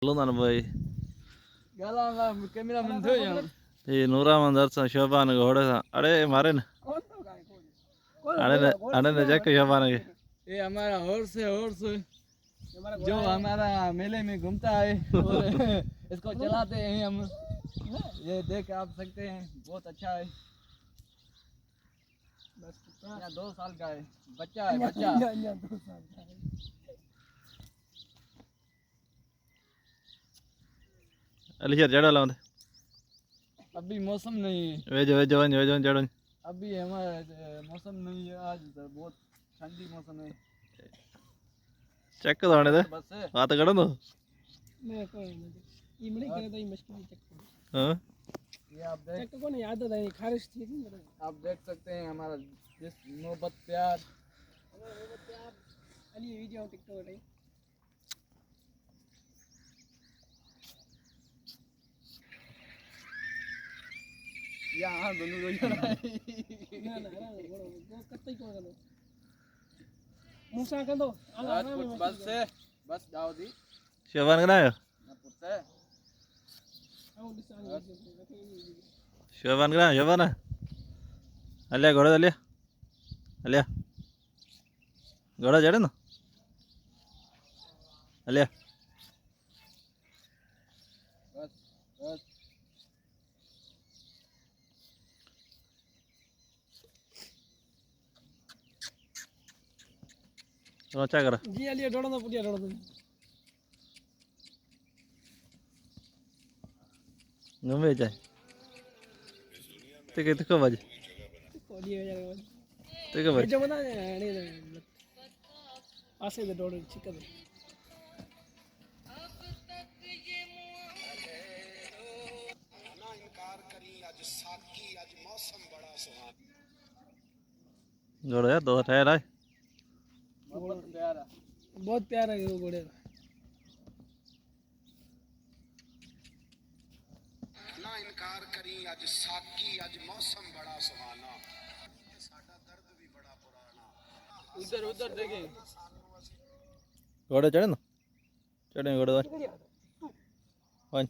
Lunan भाई गाला camera मन थो यहाँ ये नूरा मंदर से शोभान घोड़े सा अरे मारे न अरे ने जैक शोभान के ये हमारा हॉर्स है हॉर्स जो हमारा मेले में घूमता है और इसको चलाते हैं हम ये देख आप सकते हैं बहुत अच्छा है बस 2 साल का है बच्चा है बच्चा 2 साल का है अलीशर जड़ा लाऊं अभी मौसम नहीं है वेजो जड़ो अभी हमारा मौसम नहीं है आज तो बहुत ठंडी मौसम है चेक तो आने दे बस है बात करो तो मैं कोई नहीं ये करे तो ये मुश्किल चेक हां ये आप देख चेक को नहीं याद है खारिश थी नहीं आप देख सकते हैं हमारा जिस मोहब्बत प्यार अली वीडियो टिकटॉक है यहाँ दोनों रोज ना वो कतई को करो मूसा कर दो बस से बस जाओ दी शोभान कना है ना पुछे शोभान कना शोभान अलिया घोड़ा अलिया घोड़ा जड़े ना अलिया बस बस तो अच्छा करा जी अली डोड़ो ना पुड़िया डोड़ो घूमे जाए ते को बज कोडी हो जाएगा ते को बज जो बता नहीं आसे दे डोड़ो चिकन घोड़ा यार 2 टायर है बहुत प्यारा है वो घोड़े ना इनकार करी अज साकी अज मौसम बड़ा सुहाना साडा दर्द भी बड़ा पुराना उधर उधर देखें घोड़े चढ़े ना चढ़े घोड़े वन